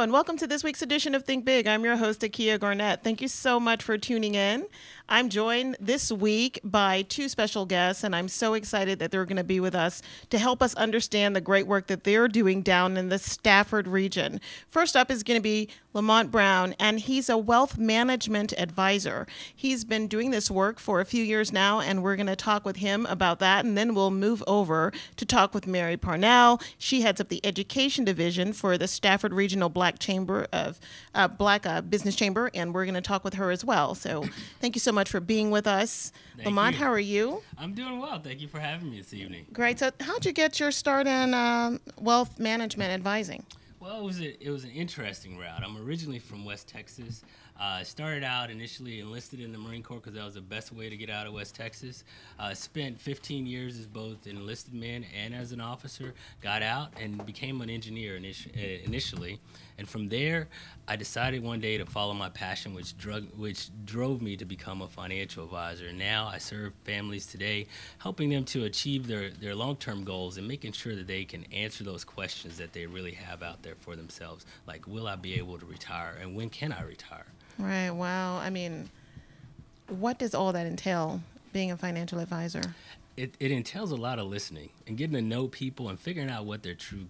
And welcome to this week's edition of Think Big. I'm your host, Akia Garnett. Thank you so much for tuning in. I'm joined this week by two special guests, and I'm so excited that they're going to be with us to help us understand the great work that they're doing down in the Stafford region. First up is going to be Lamont Brown, and he's a wealth management advisor. He's been doing this work for a few years now, and we're going to talk with him about that, and then we'll move over to talk with Mary Parnell. She heads up the education division for the Stafford Regional Black Business Chamber, and we're going to talk with her as well. So thank you so much for being with us. Lamont, how are you? I'm doing well. Thank you for having me this evening. Great. So how'd you get your start in wealth management advising? Well, it was an interesting route. I'm originally from West Texas. Started out initially enlisted in the Marine Corps because that was the best way to get out of West Texas. Spent 15 years as both an enlisted man and as an officer. Got out and became an engineer initially. And from there, I decided one day to follow my passion, which drove me to become a financial advisor. Now I serve families today, helping them to achieve their long-term goals and making sure that they can answer those questions that they really have out there for themselves, like, will I be able to retire and when can I retire? Right. Wow. I mean, what does all that entail, being a financial advisor? It entails a lot of listening and getting to know people and figuring out what their true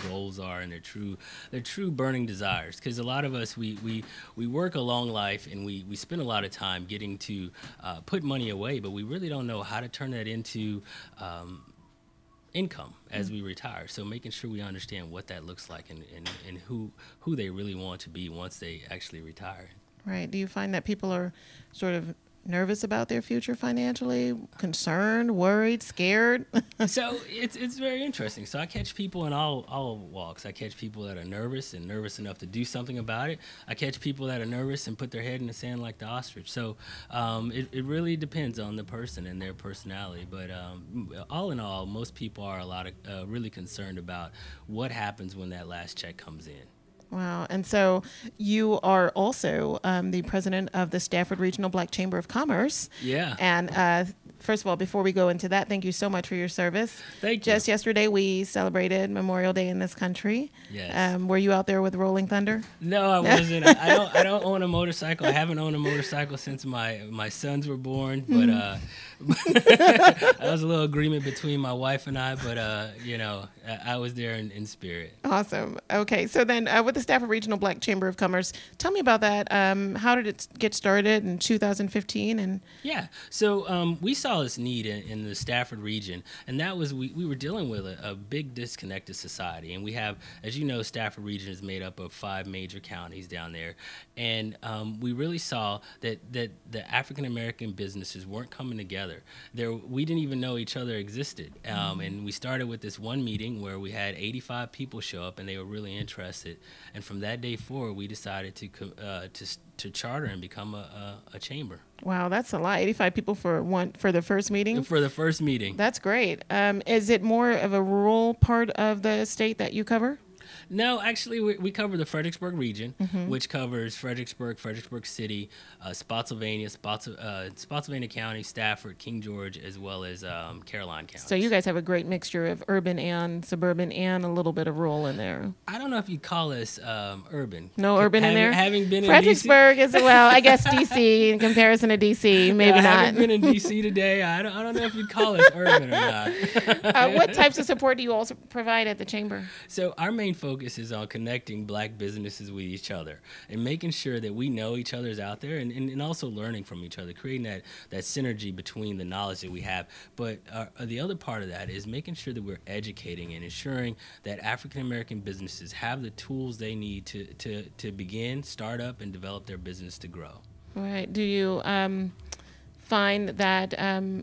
goals are and their true burning desires. Because a lot of us, we work a long life and we spend a lot of time getting to put money away, but we really don't know how to turn that into income as we retire. So making sure we understand what that looks like and who they really want to be once they actually retire. Right. Do you find that people are sort of nervous about their future financially, concerned, worried, scared? So it's very interesting. So I catch people in all walks. I catch people that are nervous enough to do something about it. I catch people that are nervous and put their head in the sand like the ostrich. So it really depends on the person and their personality. But all in all, most people are really concerned about what happens when that last check comes in. Wow. And so you are also the president of the Stafford Regional Black Chamber of Commerce. Yeah. And first of all, before we go into that, thank you so much for your service. Thank you. Just yesterday, we celebrated Memorial Day in this country. Yes. Were you out there with Rolling Thunder? No, I wasn't. I don't own a motorcycle. I haven't owned a motorcycle since my sons were born. But that was a little agreement between my wife and I. But I was there in spirit. Awesome. Okay. So then, with the Stafford Regional Black Chamber of Commerce, tell me about that. How did it get started in 2015? Yeah. So we saw this need in the Stafford region, and that was we were dealing with a big disconnected society. And we have, as you know, Stafford region is made up of 5 major counties down there. And we really saw that the African-American businesses weren't coming together. We didn't even know each other existed. And we started with this one meeting where we had 85 people show up, and they were really interested. And from that day forward, we decided to charter and become a chamber. Wow, that's a lot. 85 people for the first meeting? For the first meeting. That's great. Is it more of a rural part of the state that you cover? No, actually, we cover the Fredericksburg region, which covers Fredericksburg, Fredericksburg City, Spotsylvania, Spotsylvania County, Stafford, King George, as well as Caroline County. So you guys have a great mixture of urban and suburban and a little bit of rural in there. I don't know if you'd call us urban. No urban in there? Having been Fredericksburg is, well, I guess D.C. in comparison to D.C., maybe not. Having been in D.C. today, I don't know if you'd call us urban or not. What types of support do you also provide at the Chamber? So our main focus is on connecting Black businesses with each other and making sure that we know each other's out there and also learning from each other, creating that synergy between the knowledge that we have. But the other part of that is making sure that we're educating and ensuring that African-American businesses have the tools they need to begin, start up, and develop their business to grow. Right. Do you find that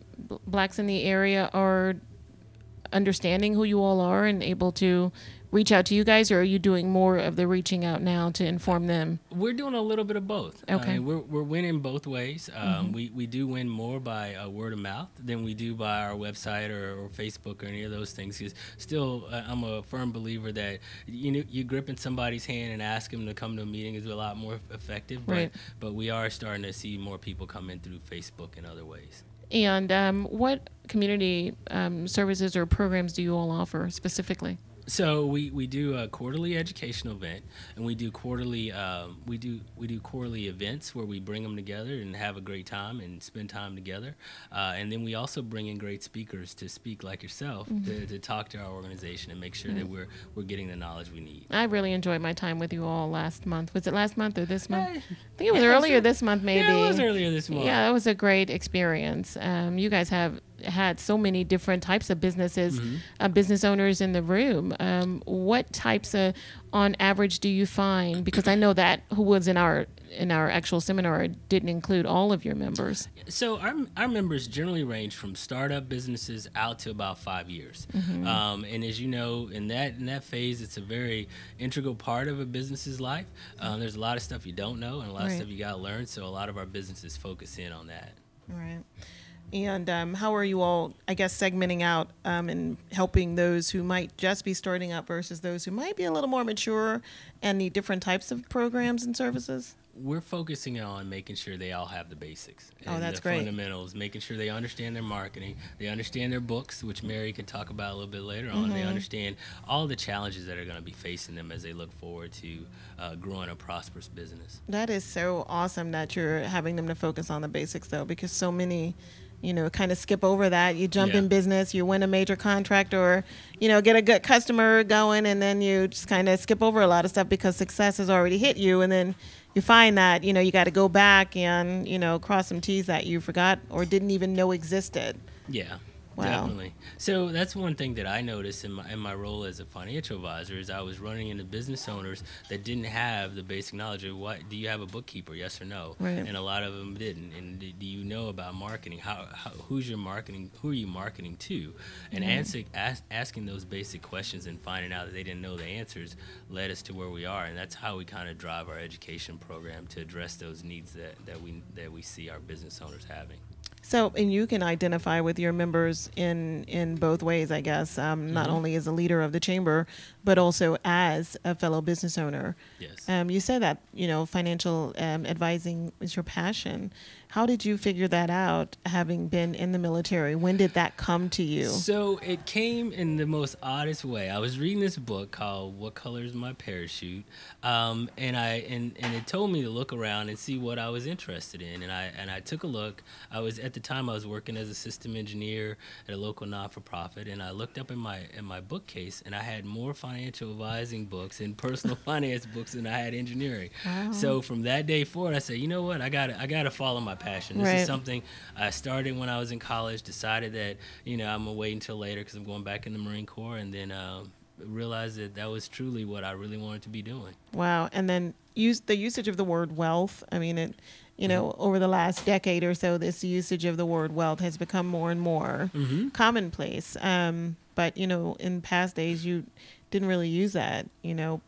Blacks in the area are understanding who you all are and able to reach out to you guys, or are you doing more of the reaching out now to inform them? We're doing a little bit of both. Okay. We're winning both ways. We do win more by word of mouth than we do by our website or Facebook or any of those things. Because still, I'm a firm believer that you gripping somebody's hand and ask them to come to a meeting is a lot more effective. Right. But we are starting to see more people come in through Facebook and other ways. And what community services or programs do you all offer specifically? So we do a quarterly educational event, and we do quarterly we do quarterly events where we bring them together and have a great time and spend time together. And then we also bring in great speakers to speak like yourself to talk to our organization and make sure that we're getting the knowledge we need. I really enjoyed my time with you all last month. Was it last month or this month? I think it was earlier this month, maybe. Yeah, it was earlier this month. Yeah, it was a great experience. You guys have had so many different types of businesses, business owners in the room. What types of, on average, do you find? Because I know that who was in our actual seminar didn't include all of your members. So our members generally range from startup businesses out to about 5 years. And as you know, in that phase, it's a very integral part of a business's life. There's a lot of stuff you don't know and a lot of stuff you got to learn. So a lot of our businesses focus in on that. Right. And how are you all, I guess, segmenting out and helping those who might just be starting up versus those who might be a little more mature and need different types of programs and services? We're focusing on making sure they all have the basics. And that's the great. fundamentals, making sure they understand their marketing, they understand their books, which Mary can talk about a little bit later on. They understand all the challenges that are going to be facing them as they look forward to growing a prosperous business. That is so awesome that you're having them to focus on the basics, though, because so many kind of skip over that. You jump in business, you win a major contract or, get a good customer going, and then you just kind of skip over a lot of stuff because success has already hit you. And then you find that, you got to go back and, cross some T's that you forgot or didn't even know existed. Yeah. Wow. Definitely. So that's one thing that I noticed in my role as a financial advisor is I was running into business owners that didn't have the basic knowledge of do you have a bookkeeper, yes or no? Right. And a lot of them didn't. And do you know about marketing? Who's your marketing? Who are you marketing to? And asking those basic questions and finding out that they didn't know the answers led us to where we are. And that's how we kind of drive our education program to address those needs that we see our business owners having. So, and you can identify with your members in both ways, I guess, not only as a leader of the chamber, but also as a fellow business owner. Yes. You said that, financial advising is your passion. How did you figure that out, having been in the military? When did that come to you? So it came in the most oddest way. I was reading this book called What Color is My Parachute? And it told me to look around and see what I was interested in. And I took a look. At the time I was working as a system engineer at a local not-for-profit, and I looked up in my bookcase, and I had more financial advising books and personal finance books than I had engineering. Wow. So from that day forward, I said, you know what, I gotta follow my passion. This is something I started when I was in college, decided that, I'm gonna wait until later because I'm going back in the Marine Corps, and then realized that was truly what I really wanted to be doing. Wow. And then the usage of the word wealth, I mean, over the last decade or so, this usage of the word wealth has become more and more commonplace. But, in past days, you didn't really use that.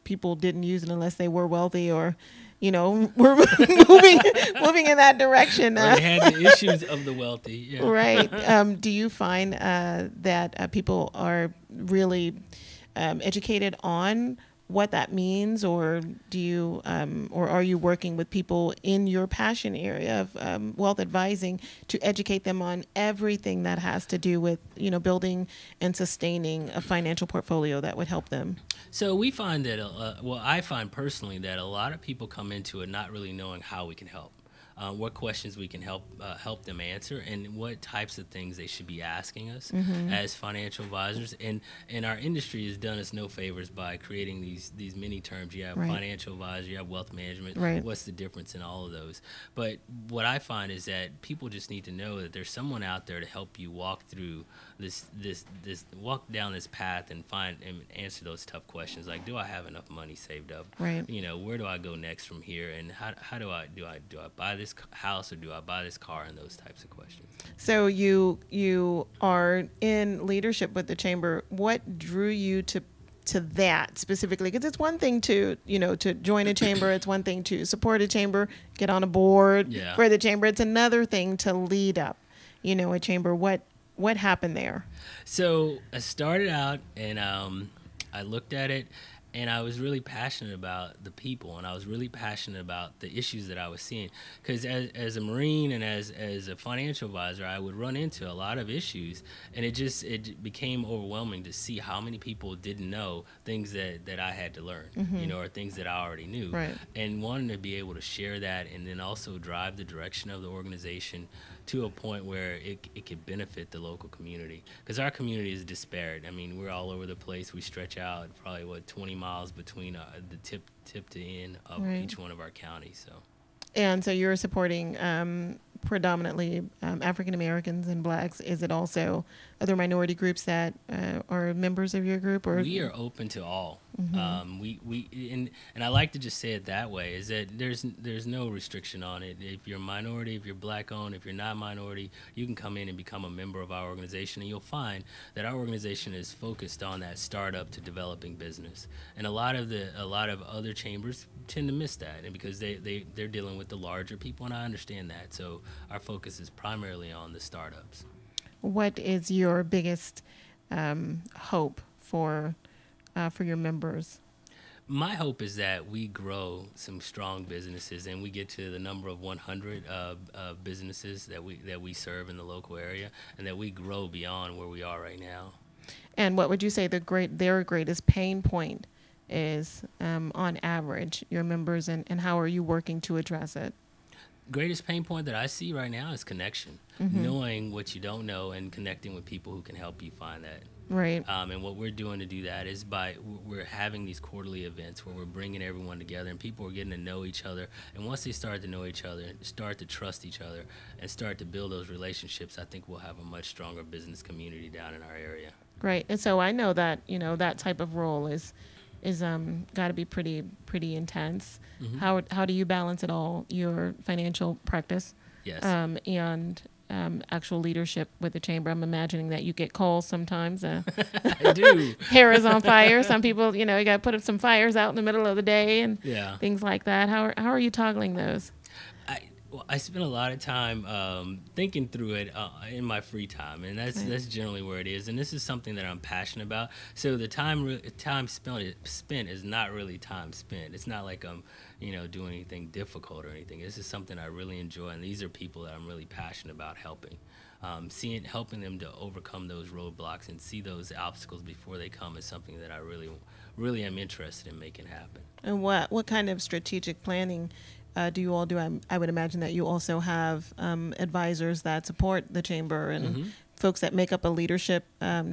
People didn't use it unless they were wealthy or, were moving in that direction. Or they had the issues of the wealthy. Yeah. Right. Do you find that people are really educated on what that means, or do you, or are you working with people in your passion area of wealth advising to educate them on everything that has to do with, building and sustaining a financial portfolio that would help them? So we find that, I find personally that a lot of people come into it not really knowing how we can help. What questions we can help them answer, and what types of things they should be asking us as financial advisors. And our industry has done us no favors by creating these many terms. You have financial advisor, you have wealth management. What's the difference in all of those? But what I find is that people just need to know that there's someone out there to help you walk through this walk down this path and find and answer those tough questions, like, do I have enough money saved up? Right. Where do I go next from here? And how do I buy this house, or do I buy this car, and those types of questions. So you are in leadership with the chamber. What drew you to that specifically? Because it's one thing to join a chamber. It's one thing to support a chamber, get on a board for the chamber. It's another thing to lead up, a chamber. What happened there? So I started out, and I looked at it, and I was really passionate about the people, and I was really passionate about the issues that I was seeing. Because as a Marine and as a financial advisor, I would run into a lot of issues, and it became overwhelming to see how many people didn't know things that I had to learn, or things that I already knew. Right. And wanting to be able to share that, and then also drive the direction of the organization to a point where it could benefit the local community. Because our community is disparate. I mean, we're all over the place. We stretch out probably, 20 miles between the tip to end of each one of our counties. So. And so you're supporting predominantly African Americans and Blacks. Is it also other minority groups that are members of your group? Or we are open to all. And I like to just say it that way, is that there's no restriction on it. If you're a minority, if you're Black owned, if you're not minority, you can come in and become a member of our organization, and you'll find that our organization is focused on that startup to developing business. And a lot of other chambers tend to miss that, and because they're dealing with the larger people, and I understand that. So our focus is primarily on the startups. What is your biggest hope for your members? My hope is that we grow some strong businesses, and we get to the number of 100 businesses that we serve in the local area, and that we grow beyond where we are right now. And what would you say their greatest pain point is on average, your members, and how are you working to address it? Greatest pain point that I see right now is connection, knowing what you don't know and connecting with people who can help you find that. Right. And what we're doing to do that is we're having these quarterly events where we're bringing everyone together, and people are getting to know each other. And once they start to know each other, start to trust each other, and start to build those relationships, I think we'll have a much stronger business community down in our area. Right. And so I know that that type of role is got to be pretty intense. How do you balance it all, your financial practice, and actual leadership with the chamber? I'm imagining that you get calls sometimes. I do. Hair is on fire. Some people, you got to put up some fires out in the middle of the day and things like that. How are you toggling those? I spend a lot of time thinking through it in my free time, and that's generally where it is. And this is something that I'm passionate about. So the time spent is not really time spent. It's not like I'm doing anything difficult or anything. This is something I really enjoy, and these are people that I'm really passionate about helping. Helping them to overcome those roadblocks and see those obstacles before they come is something that I really am interested in making happen. And what kind of strategic planning do you all do? I would imagine that you also have advisors that support the chamber and folks that make up a leadership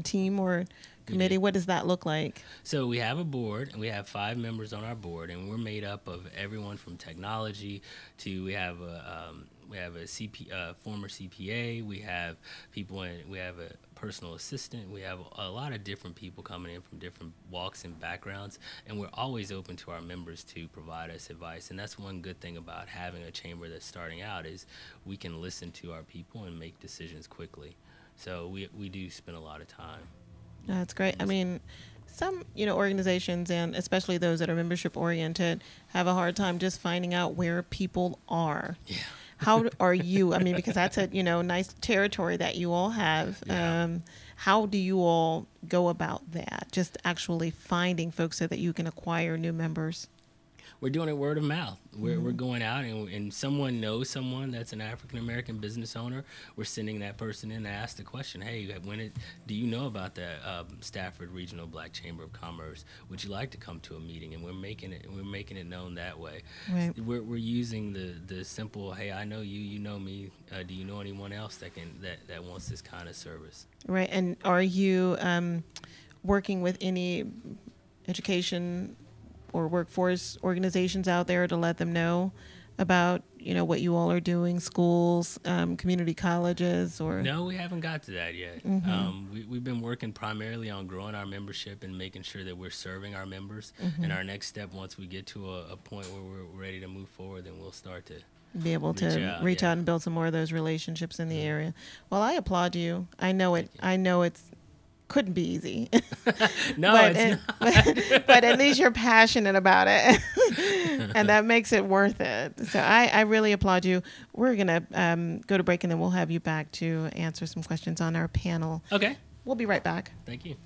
team or committee. What does that look like? So we have a board, and we have 5 members on our board, and we're made up of everyone from technology to we have a former CPA, we have we have a personal assistant, we have a lot of different people coming in from different walks and backgrounds, and we're always open to our members to provide us advice. And that's one good thing about having a chamber that's starting out, is we can listen to our people and make decisions quickly. So we do spend a lot of time. That's great. I mean, some organizations, and especially those that are membership oriented, have a hard time just finding out where people are. Yeah. How are you? I mean, because that's a nice territory that you all have. Yeah. How do you all go about that? Just actually finding folks so that you can acquire new members? We're doing it word of mouth. We're going out and someone knows someone that's an African American business owner. We're sending that person in to ask the question, hey, do you know about the Stafford Regional Black Chamber of Commerce? Would you like to come to a meeting? And we're making it known that way. Right. We're using the simple, hey, I know you, you know me. Do you know anyone else that wants this kind of service? Right. And are you working with any education or workforce organizations out there to let them know about, what you all are doing, schools, community colleges, or? No, we haven't got to that yet. We've been working primarily on growing our membership and making sure that we're serving our members. And our next step, once we get to a point where we're ready to move forward, then we'll start to be able to reach out and build some more of those relationships in the area. Well, I applaud you. I know it's couldn't be easy. No, it's not. But at least you're passionate about it. And that makes it worth it. So I really applaud you. We're going to go to break, and then we'll have you back to answer some questions on our panel. Okay. We'll be right back. Thank you.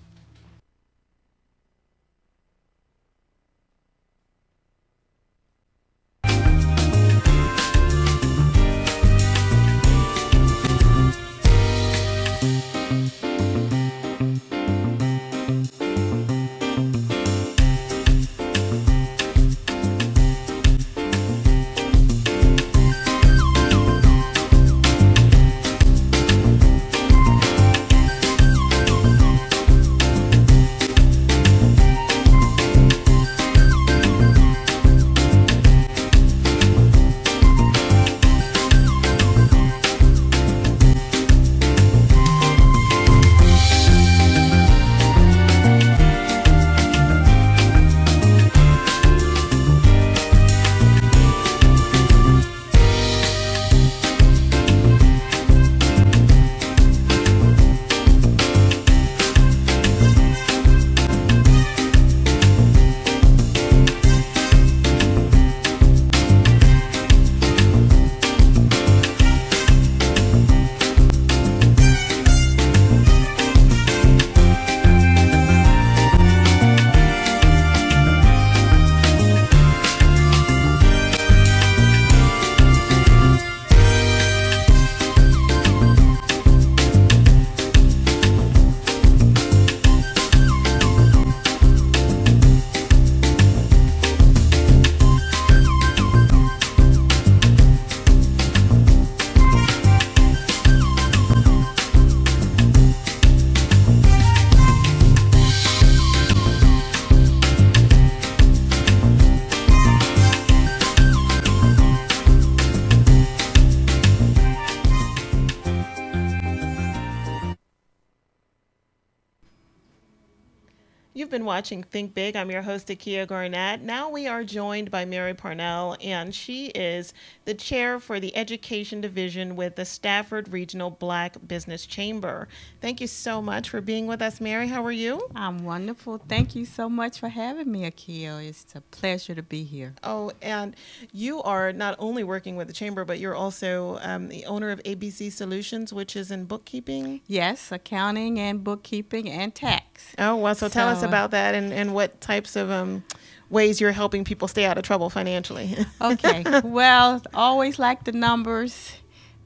You've been watching Think Big. I'm your host, Akia Garnett. Now we are joined by Mary Parnell, and she is the chair for the Education Division with the Stafford Regional Black Business Chamber. Thank you so much for being with us, Mary. How are you? I'm wonderful. Thank you so much for having me, Akia. It's a pleasure to be here. Oh, and you are not only working with the chamber, but you're also the owner of ABC Solutions, which is in bookkeeping. Yes, accounting and bookkeeping and tax. Oh, well, so tell us about that and what types of ways you're helping people stay out of trouble financially. Okay. Well, always like the numbers.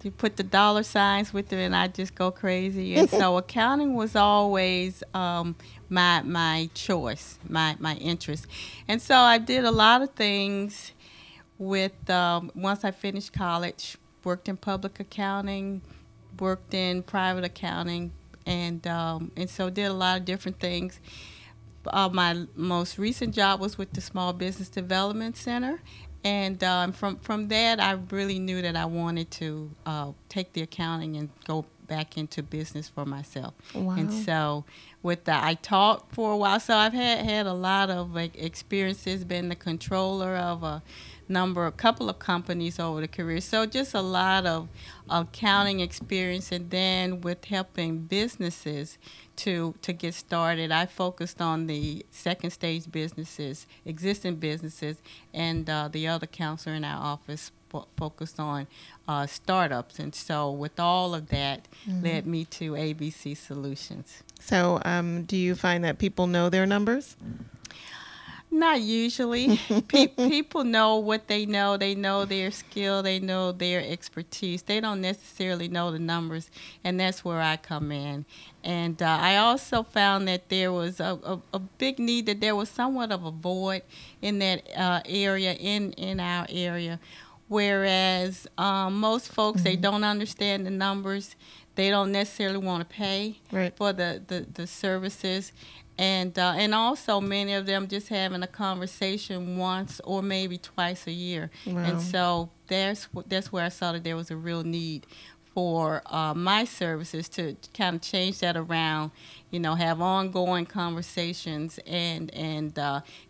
You put the dollar signs with it, and I just go crazy. And so accounting was always my choice, my interest. And so I did a lot of things with, once I finished college, worked in public accounting, worked in private accounting, and so did a lot of different things. My most recent job was with the Small Business Development Center, and from that, I really knew that I wanted to take the accounting and go back into business for myself. Wow. And so I taught for a while, so I've had a lot of experiences, been the controller of a couple of companies over the career. So just a lot of accounting experience, and then with helping businesses to get started, I focused on the second stage businesses, existing businesses, and the other counselor in our office focused on startups. And so with all of that led me to ABC Solutions. So do you find that people know their numbers? Not usually. People know what they know. They know their skill. They know their expertise. They don't necessarily know the numbers, and that's where I come in. And I also found that there was a big need, that there was somewhat of a void in that area, in our area, whereas most folks, they don't understand the numbers. They don't necessarily want to pay for the services. And also many of them just having a conversation once or maybe twice a year. Wow. And so that's where I saw that there was a real need for my services to kind of change that around, have ongoing conversations and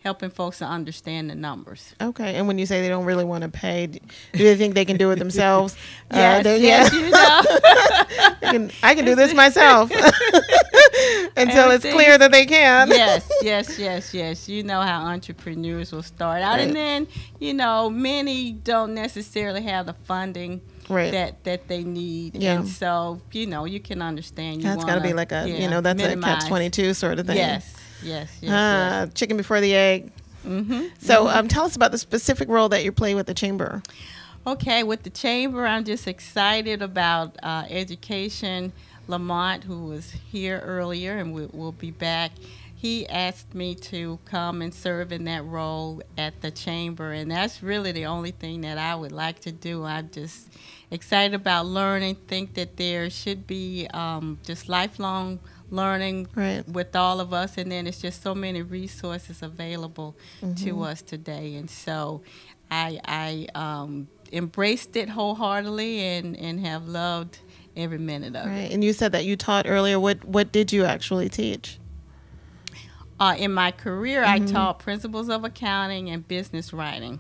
helping folks to understand the numbers. Okay. And when you say they don't really want to pay, do they think they can do it themselves? Yes, I can do this myself until it's clear that they can. Yes. You know how entrepreneurs will start out. And then, many don't necessarily have the funding that they need. Yeah. And so, you can understand. That's got to be like that's a catch-22 sort of thing. Yes. Chicken before the egg. Mm-hmm. So tell us about the specific role that you play with the Chamber. Okay, with the Chamber, I'm just excited about education. Lamont, who was here earlier and will be back, he asked me to come and serve in that role at the Chamber, and that's really the only thing that I would like to do. I'm just excited about learning, think that there should be just lifelong learning with all of us, and then it's just so many resources available to us today. And so I embraced it wholeheartedly and have loved every minute of it. And you said that you taught earlier. What did you actually teach? In my career, I taught principles of accounting and business writing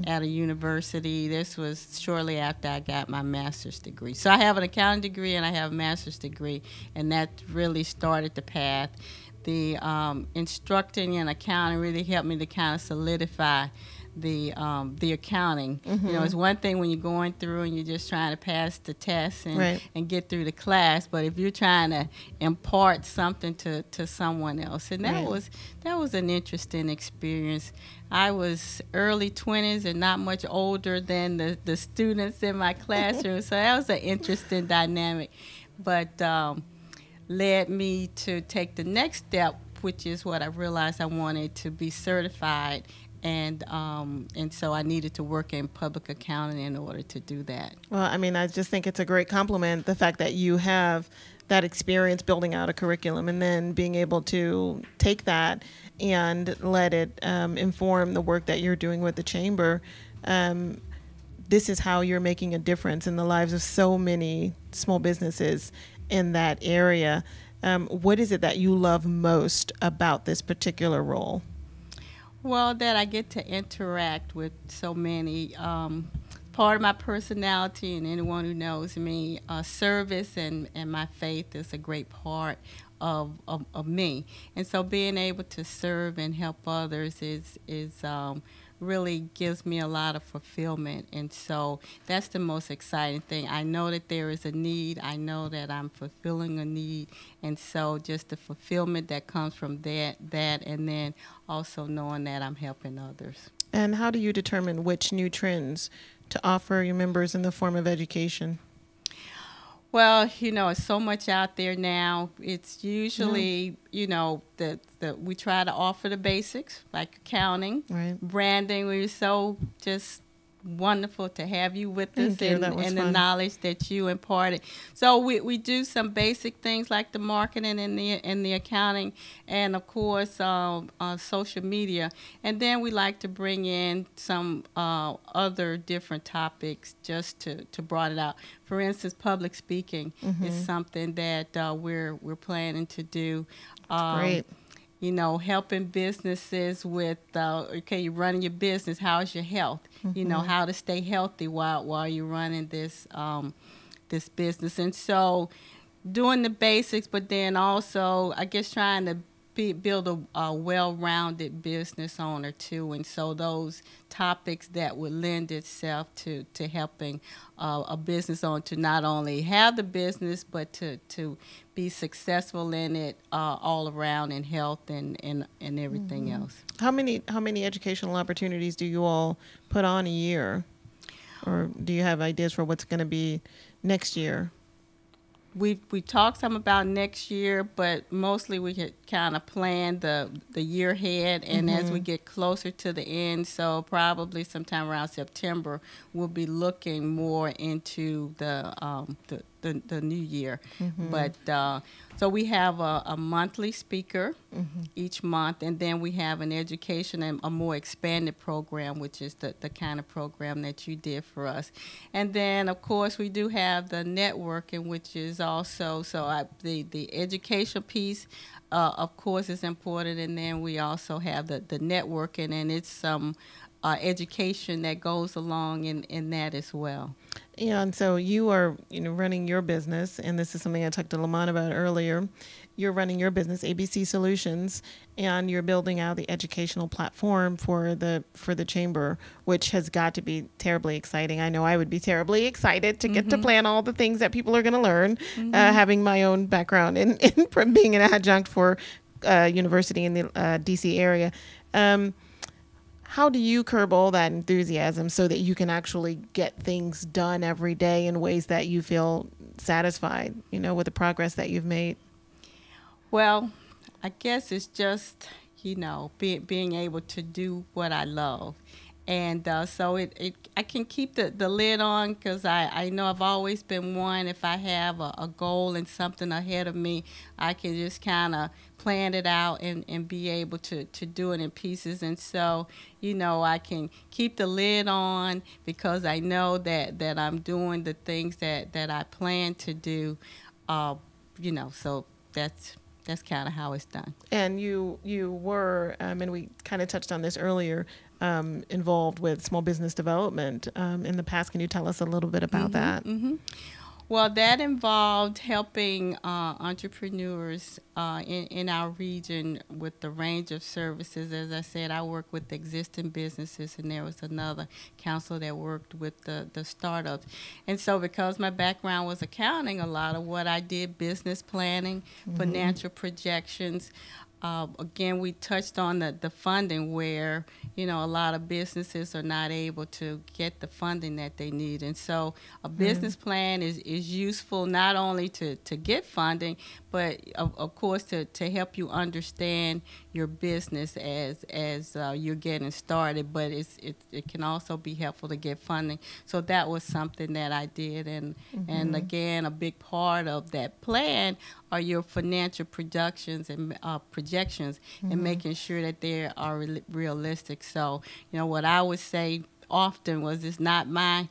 at a university. This was shortly after I got my master's degree. So I have an accounting degree and I have a master's degree, and that really started the path. The instructing in accounting really helped me to kind of solidify the accounting. It's one thing when you're going through and you're just trying to pass the test and get through the class, but if you're trying to impart something to someone else, and that was an interesting experience. I was early 20s and not much older than the students in my classroom, so that was an interesting dynamic, but led me to take the next step, which is what I realized I wanted to be certified. And so I needed to work in public accounting in order to do that. Well, I just think it's a great compliment, the fact that you have that experience building out a curriculum and then being able to take that and let it inform the work that you're doing with the Chamber. This is how you're making a difference in the lives of so many small businesses in that area. What is it that you love most about this particular role? Well, that I get to interact with so many. Part of my personality, and anyone who knows me, service and my faith is a great part of me. And so being able to serve and help others is really gives me a lot of fulfillment. And so that's the most exciting thing. I know that there is a need. I know that I'm fulfilling a need. And so just the fulfillment that comes from that and then also knowing that I'm helping others. And how do you determine which new trends to offer your members in the form of education? Well, it's so much out there now. It's usually, we try to offer the basics, like accounting, branding. We're so just wonderful to have you with us and the knowledge that you imparted. So we do some basic things like the marketing and the accounting, and of course social media. And then we like to bring in some other different topics just to broaden it out. For instance, public speaking is something that we're planning to do. Great. Helping businesses with, you're running your business, how's your health? How to stay healthy while you're running this business. And so doing the basics, but then also, I guess, trying to build a well-rounded business owner too, and so those topics that would lend itself to helping a business owner to not only have the business but to be successful in it all around in health and everything else. How many educational opportunities do you all put on a year, or do you have ideas for what's going to be next year? We talked some about next year, but mostly we had kind of planned the year ahead, and as we get closer to the end, so probably sometime around September, we'll be looking more into the new year. But so we have a monthly speaker each month, and then we have an education and a more expanded program, which is the kind of program that you did for us. And then, of course, we do have the networking, which is also, the education piece, of course, is important, and then we also have the networking, and it's some education that goes along in that as well. Yeah, and so you are, running your business, and this is something I talked to Lamont about earlier. You're running your business, ABC Solutions, and you're building out the educational platform for the chamber, which has got to be terribly exciting. I know I would be terribly excited to get to plan all the things that people are going to learn, having my own background in from being an adjunct for university in the D.C. area. How do you curb all that enthusiasm so that you can actually get things done every day in ways that you feel satisfied, with the progress that you've made? Well, I guess it's just, being able to do what I love. And so I can keep the lid on, because I know I've always been one, if I have a goal and something ahead of me, I can just kind of plan it out and be able to do it in pieces. And so, I can keep the lid on because I know that I'm doing the things that I plan to do, so that's kind of how it's done. And you were, and we kind of touched on this earlier, involved with small business development in the past. Can you tell us a little bit about that? Well, that involved helping entrepreneurs in our region with the range of services. As I said, I work with existing businesses, and there was another council that worked with the startups. And so because my background was accounting, a lot of what I did, business planning, financial projections. Again, we touched on the funding where, a lot of businesses are not able to get the funding that they need. And so a business plan is useful not only to get funding, but of course to help you understand your business as you're getting started. But it can also be helpful to get funding. So that was something that I did. And again, a big part of that plan are your financial projections and and making sure that they are realistic. So, what I would say often was, it's not my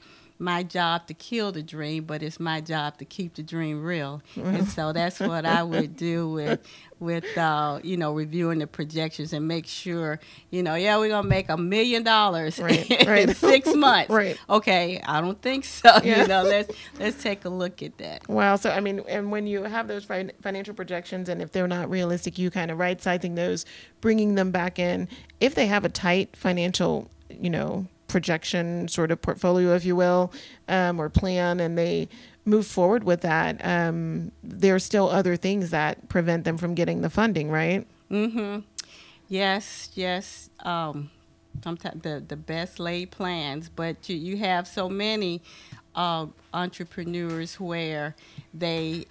job to kill the dream, but it's my job to keep the dream real. And so that's what I would do with reviewing the projections and make sure, we're going to make $1 million in 6 months. Right. Okay, I don't think so. Yeah. Let's take a look at that. Wow. So, and when you have those financial projections, and if they're not realistic, you kind of right-sizing those, bringing them back in. If they have a tight financial, projection sort of portfolio, if you will, or plan, and they move forward with that, there are still other things that prevent them from getting the funding, right? Yes. Sometimes the best laid plans, but you have so many entrepreneurs where they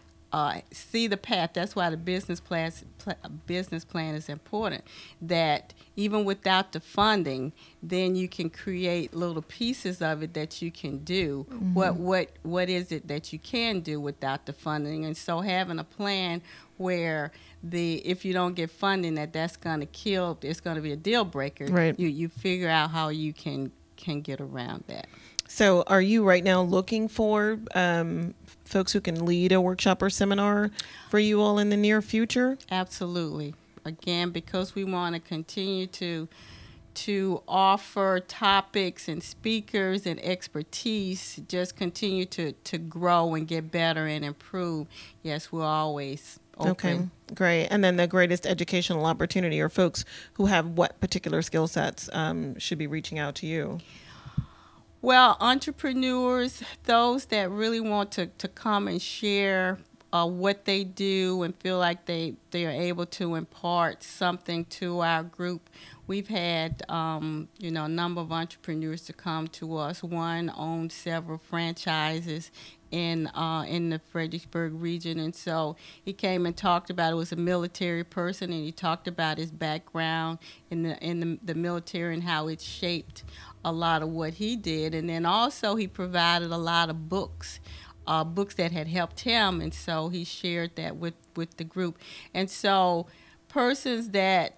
see the path. That's why the business plan is important. That even without the funding, then you can create little pieces of it that you can do. What is it that you can do without the funding? And so having a plan where if you don't get funding, that's going to kill. It's going to be a deal breaker. Right. You figure out how you can get around that. So are you right now looking for folks who can lead a workshop or seminar for you all in the near future? Absolutely. Again, because we want to continue to offer topics and speakers and expertise, just continue to grow and get better and improve. Yes, we'll always open. Okay, great. And then the greatest educational opportunity, or folks who have what particular skill sets should be reaching out to you? Well, entrepreneurs, those that really want to come and share what they do and feel like they are able to impart something to our group. We've had, a number of entrepreneurs to come to us. One owned several franchises in the Fredericksburg region, and so he came and talked about it. Was a military person, and he talked about his background in the military and how it shaped a lot of what he did. And then also he provided a lot of books that had helped him, and so he shared that with the group. And so persons that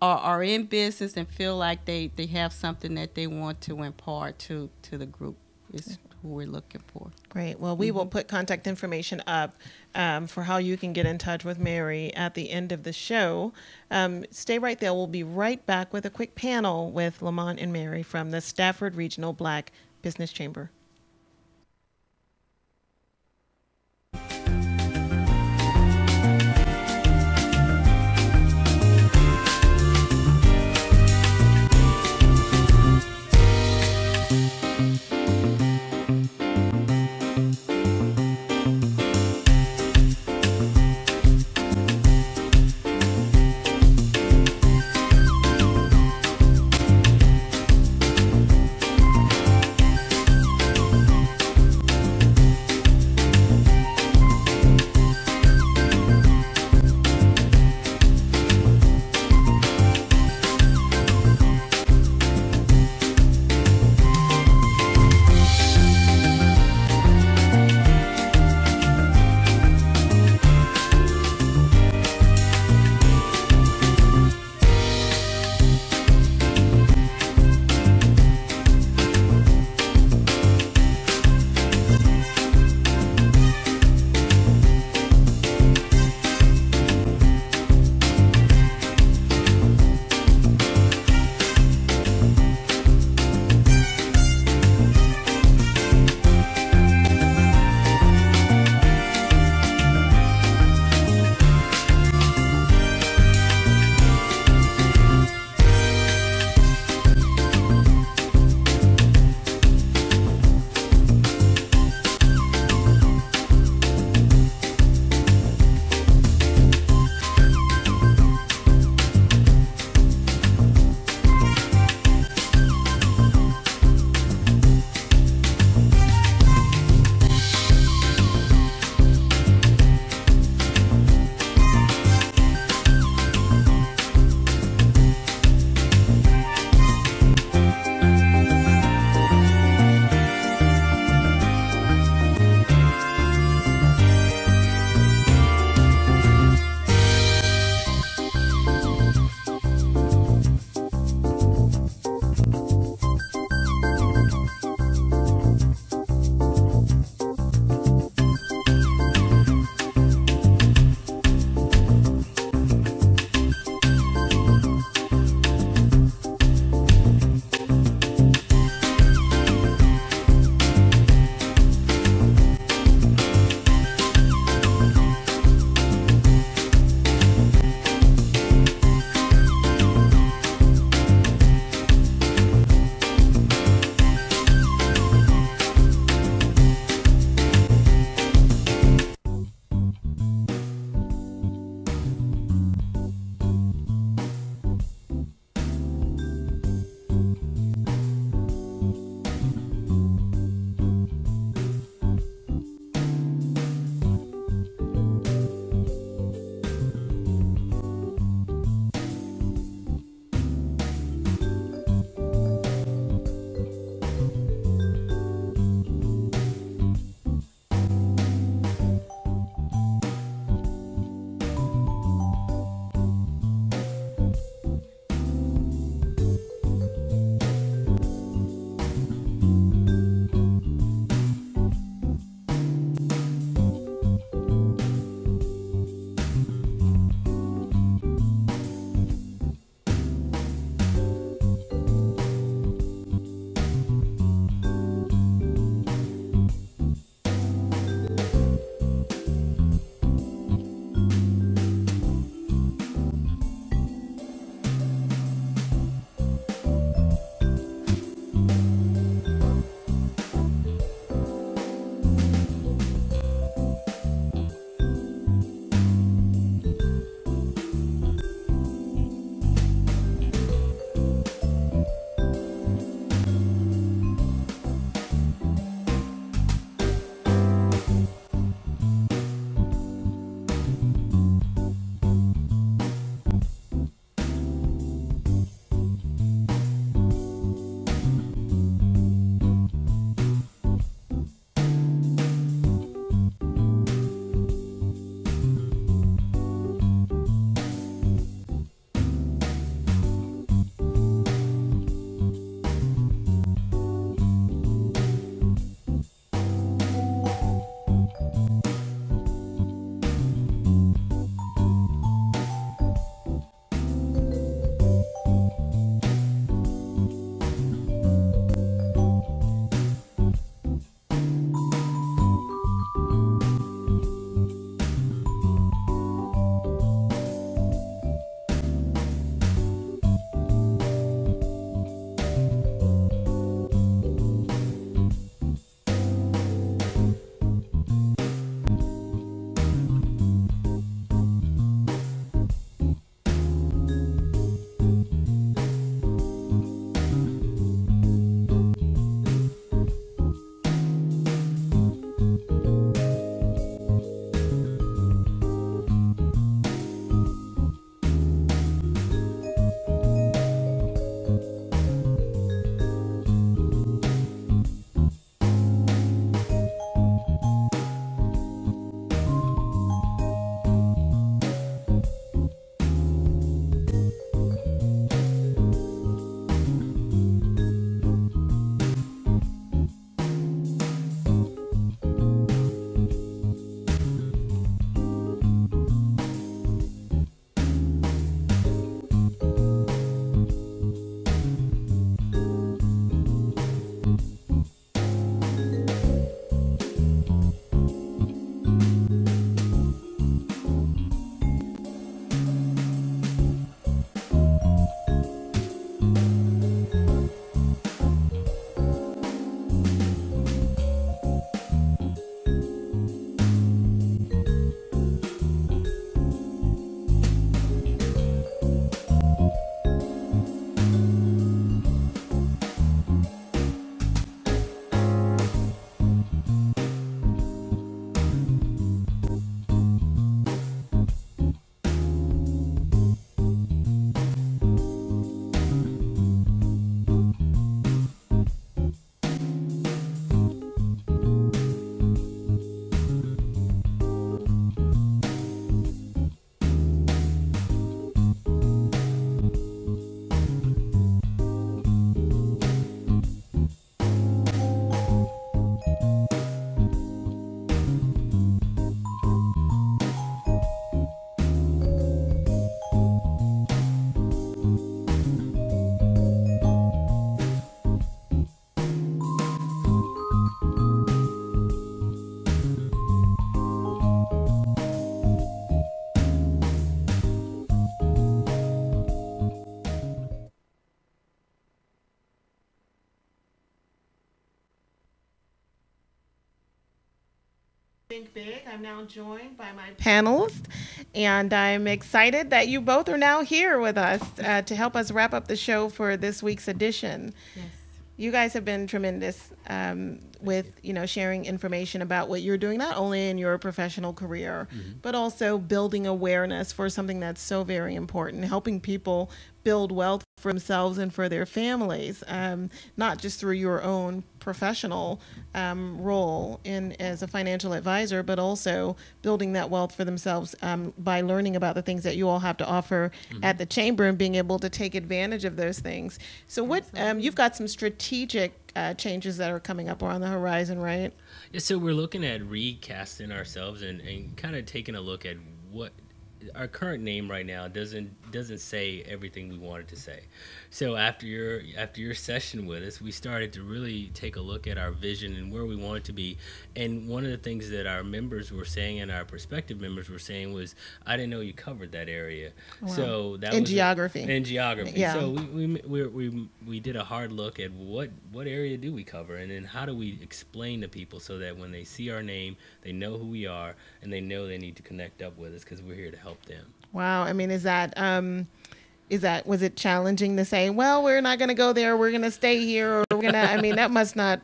are in business and feel like they have something that they want to impart to the group is who we're looking for. Great. Well, we will put contact information up for how you can get in touch with Mary at the end of the show. Stay right there. We'll be right back with a quick panel with Lamont and Mary from the Stafford Regional Black Business Chamber. Think Big. I'm now joined by my panelists, and I'm excited that you both are now here with us to help us wrap up the show for this week's edition. Yes. You guys have been tremendous with, sharing information about what you're doing, not only in your professional career, but also building awareness for something that's so very important, helping people build wealth for themselves and for their families, not just through your own professional role as a financial advisor, but also building that wealth for themselves by learning about the things that you all have to offer at the chamber and being able to take advantage of those things. So what you've got some strategic changes that are coming up or on the horizon, right? Yeah, so we're looking at recasting ourselves and kind of taking a look at what our current name right now doesn't say everything we wanted to say. So after your session with us, we started to really take a look at our vision and where we wanted to be. And one of the things that our members were saying and our prospective members were saying was, I didn't know you covered that area. Wow. So that in was geography. In geography. Yeah. So we did a hard look at what area do we cover, and then how do we explain to people so that when they see our name, they know who we are and they know they need to connect up with us because we're here to help them. Wow. I mean, was it challenging to say, well, we're not going to go there, we're going to stay here, or we're going to, I mean, that must have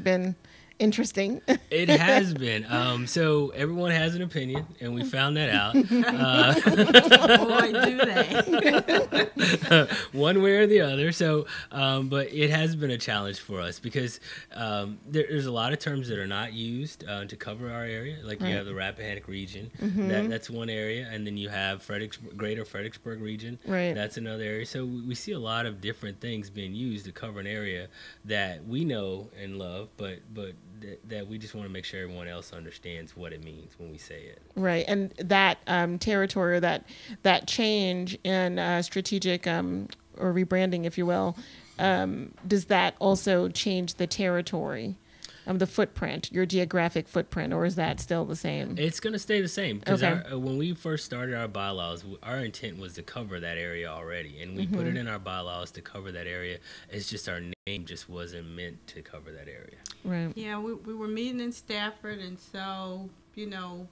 been interesting. It has been. So everyone has an opinion, and we found that out. Boy, do they. One way or the other. So, but it has been a challenge for us because there's a lot of terms that are not used to cover our area. Like you have the Rappahannock region. That's one area. And then you have Greater Fredericksburg region. Right. That's another area. So we see a lot of different things being used to cover an area that we know and love, but that we just want to make sure everyone else understands what it means when we say it. Right, and that territory, or that change in strategic or rebranding, if you will, does that also change the territory, the footprint, your geographic footprint, or is that still the same? It's going to stay the same because Okay. When we first started our bylaws, our intent was to cover that area already, and we put it in our bylaws to cover that area. It's just our name just wasn't meant to cover that area. Right. Yeah, we were meeting in Stafford, and so when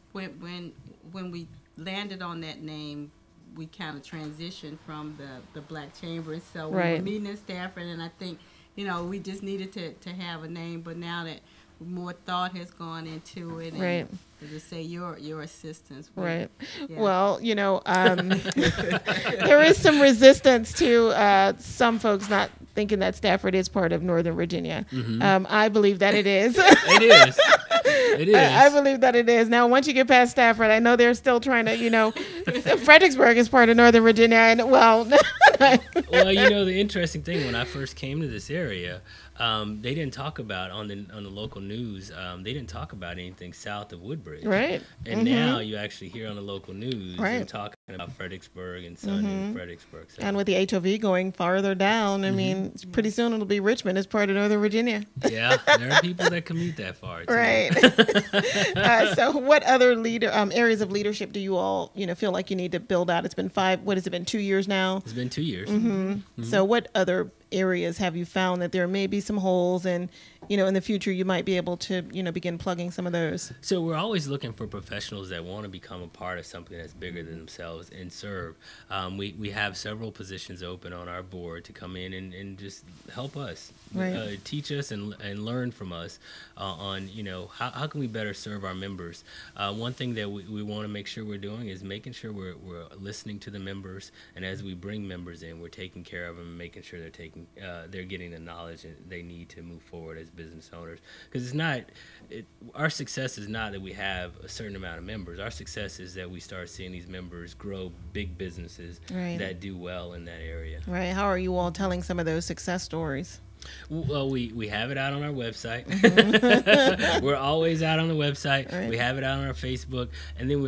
we landed on that name, we kind of transitioned from the Black Chamber. So we were meeting in Stafford, and I think we just needed to have a name. But now that more thought has gone into it, and to say your assistance. Right. Yeah. Well, there is some resistance to some folks not thinking that Stafford is part of Northern Virginia. I believe that it is. It is. It is. I believe that it is. Now, once you get past Stafford, I know they're still trying to, Fredericksburg is part of Northern Virginia, and well. Well, the interesting thing, when I first came to this area, they didn't talk about on the local news. They didn't talk about anything south of Woodbridge. Right. And now you actually hear on the local news and talking about Fredericksburg and Son and Fredericksburg. So. And with the HOV going farther down, I mean, pretty soon it'll be Richmond as part of Northern Virginia. Yeah, there are people that commute that far, too. Right. So what other areas of leadership do you all, feel like you need to build out? It's been 2 years now? It's been 2 years. So what other areas have you found that there may be some holes, and in the future you might be able to begin plugging some of those? So we're always looking for professionals that want to become a part of something that's bigger than themselves and serve. We have several positions open on our board to come in and just help us, teach us and learn from us on how can we better serve our members. One thing that we want to make sure we're doing is making sure we're listening to the members, and as we bring members in, we're taking care of them and making sure they're getting the knowledge that they need to move forward as business owners. Because our success is not that we have a certain amount of members. Our success is that we start seeing these members grow big businesses that do well in that area. Right. How are you all telling some of those success stories? Well, we have it out on our website. We're always out on the website. Right. We have it out on our Facebook. And then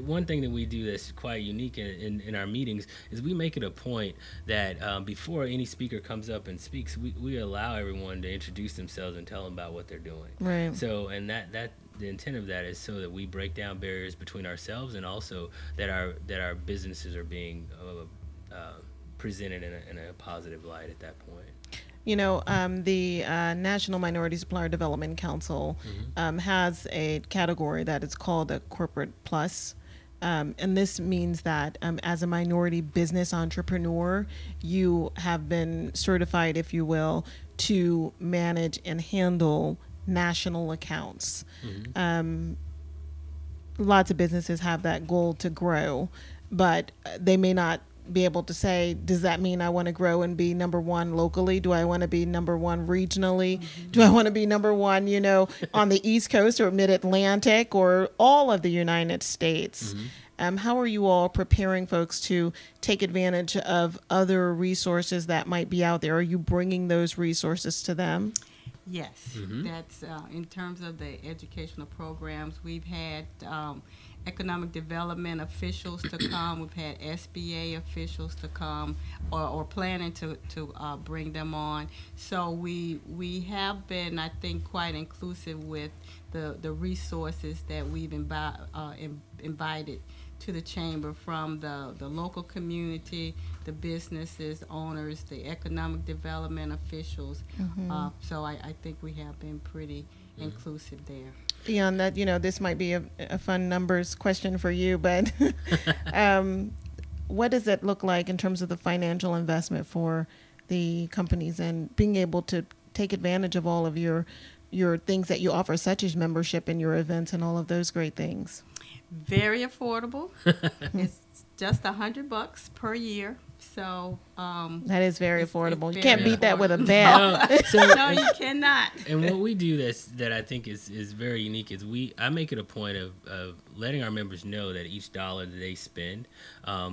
one thing that we do that's quite unique in our meetings is we make it a point that before any speaker comes up and speaks, we allow everyone to introduce themselves and tell them about what they're doing. Right. So, and that the intent of that is so that we break down barriers between ourselves, and also that our businesses are being presented in a positive light at that point. The National Minority Supplier Development Council has a category that is called a corporate plus. And this means that as a minority business entrepreneur, you have been certified, if you will, to manage and handle national accounts. Lots of businesses have that goal to grow, but they may not be able to say, does that mean I want to grow and be number one locally? Do I want to be number one regionally? Do I want to be number one, on the East Coast or Mid-Atlantic or all of the United States? How are you all preparing folks to take advantage of other resources that might be out there? Are you bringing those resources to them? Yes, that's in terms of the educational programs. We've had economic development officials to come. We've had SBA officials to come, or planning to bring them on. So we have been, I think, quite inclusive with the resources that we've invited to the chamber from the local community, the businesses, owners, the economic development officials. So I think we have been pretty inclusive there. Beyond that, this might be a fun numbers question for you, but what does it look like in terms of the financial investment for the companies and being able to take advantage of all of your things that you offer, such as membership and your events and all of those great things? Very affordable. It's just $100 per year. So that is very affordable. You very can't beat that with a affordable. bell. No, you cannot. And what we do that I think is very unique is I make it a point of letting our members know that each dollar that they spend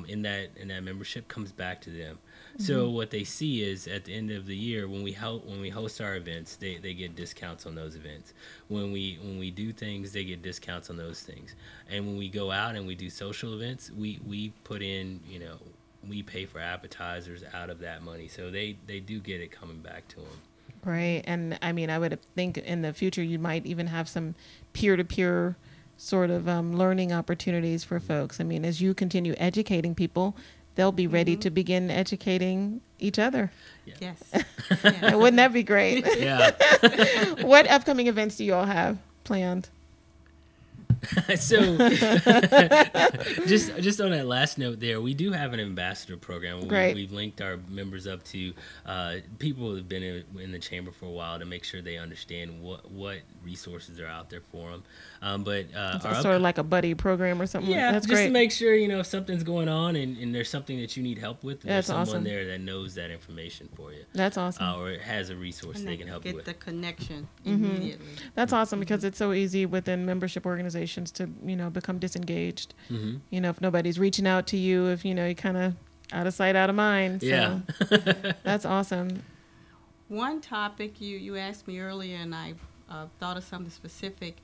in that membership comes back to them. So what they see is at the end of the year when we host our events, they get discounts on those events. When we do things, they get discounts on those things. And when we go out and we do social events, we put in, we pay for appetizers out of that money. So they do get it coming back to them. Right. And I mean, I would think in the future you might even have some peer-to-peer sort of learning opportunities for folks. I mean, as you continue educating people, they'll be ready to begin educating each other. Yeah. Yes. Yeah. Wouldn't that be great? Yeah. What upcoming events do you all have planned? So just on that last note there, we do have an ambassador program. Great. We've linked our members up to people who have been in the chamber for a while to make sure they understand what resources are out there for them. But It's sort of like a buddy program or something. yeah, That's just great. to make sure if something's going on and there's something that you need help with, there's That's someone awesome. there that knows that information for you. That's awesome. Or has a resource And they can help you get with. the connection immediately. That's awesome because it's so easy within membership organizations to, become disengaged. If nobody's reaching out to you, if, you kind of out of sight, out of mind. So Yeah. that's awesome. One topic you asked me earlier, and I thought of something specific.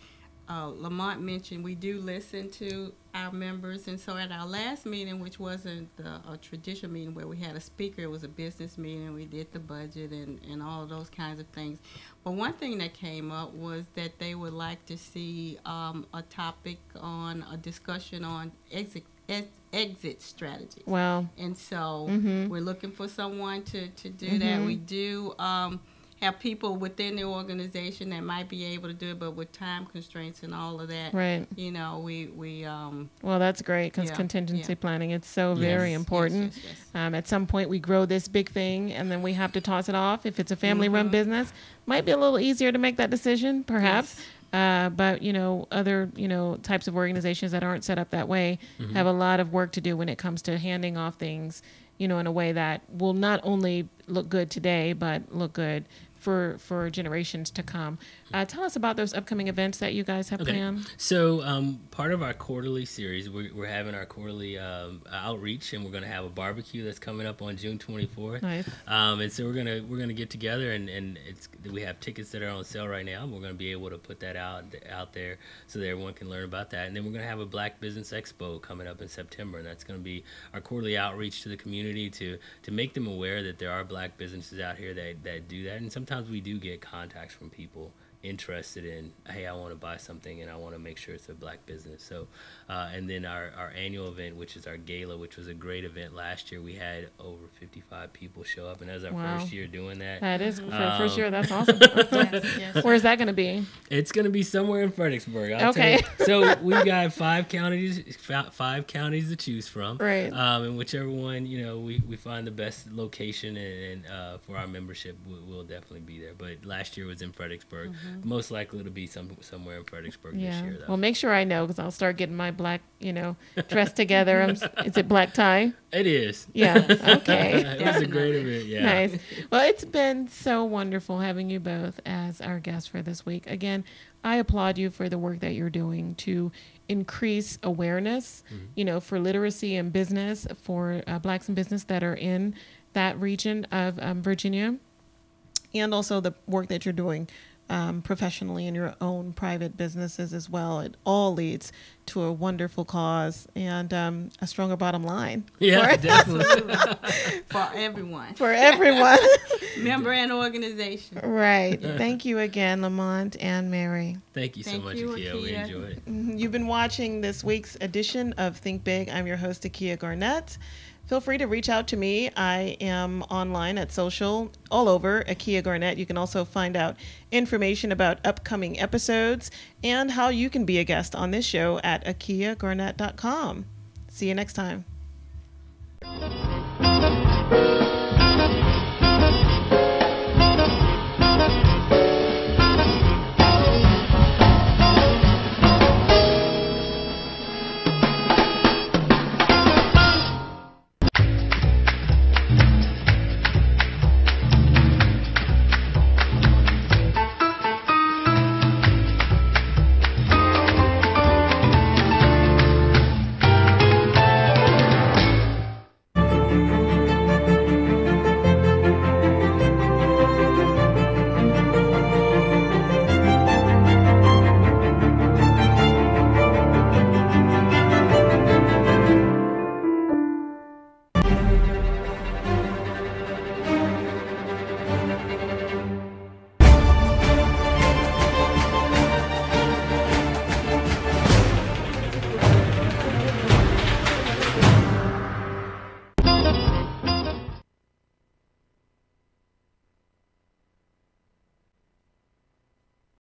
Lamont mentioned we do listen to our members, and so at our last meeting, which wasn't a traditional meeting where we had a speaker, it was a business meeting, we did the budget and all of those kinds of things. But one thing that came up was that they would like to see a topic on a discussion on exit strategy. Wow. And so we're looking for someone to do that. We do have people within the organization that might be able to do it, but with time constraints and all of that, Right. we Well, that's great because Yeah, contingency yeah. planning, it's so very important. Yes. At some point, we grow this big thing and then we have to toss it off. If it's a family-run business, might be a little easier to make that decision, perhaps. But, other, types of organizations that aren't set up that way have a lot of work to do when it comes to handing off things, in a way that will not only look good today, but look good for generations to come. Tell us about those upcoming events that you guys have planned. So part of our quarterly series, we're having our quarterly outreach, and we're going to have a barbecue that's coming up on June 24th. Nice. And so we're gonna get together, and we have tickets that are on sale right now. And we're going to be able to put that out there so that everyone can learn about that. And then we're going to have a Black Business Expo coming up in September, and that's going to be our quarterly outreach to the community to make them aware that there are Black businesses out here that do that. And sometimes we do get contacts from people interested in, hey, I want to buy something and I want to make sure it's a Black business. So, and then our annual event, which is our gala, which was a great event last year. We had over 55 people show up, and that was our first year doing that. That is for first year. That's awesome. Yes. Where's that going to be? It's going to be somewhere in Fredericksburg. I'll Okay. tell you. So we got 5 counties to choose from. Right. And whichever one, we find the best location and for our membership, we'll definitely be there. But last year was in Fredericksburg. Most likely to be somewhere in Fredericksburg this year, though. Well, make sure I know, because I'll start getting my black, dress together. Is it black tie? It is. Yeah. Okay. It was a great event. Yeah. Nice. Well, it's been so wonderful having you both as our guests for this week. Again, I applaud you for the work that you're doing to increase awareness, for literacy and business for Blacks in business that are in that region of Virginia, and also the work that you're doing professionally in your own private businesses as well. It all leads to a wonderful cause and a stronger bottom line. Yeah, definitely. For everyone. For everyone. Member and organization. Right. Thank you again, Lamont and Mary. Thank you so much, Akia. We enjoyed it. You've been watching this week's edition of Think Big. I'm your host, Akia Garnett. Feel free to reach out to me. I am online at social, all over, Akia Garnett. You can also find out information about upcoming episodes and how you can be a guest on this show at akiagarnett.com. See you next time.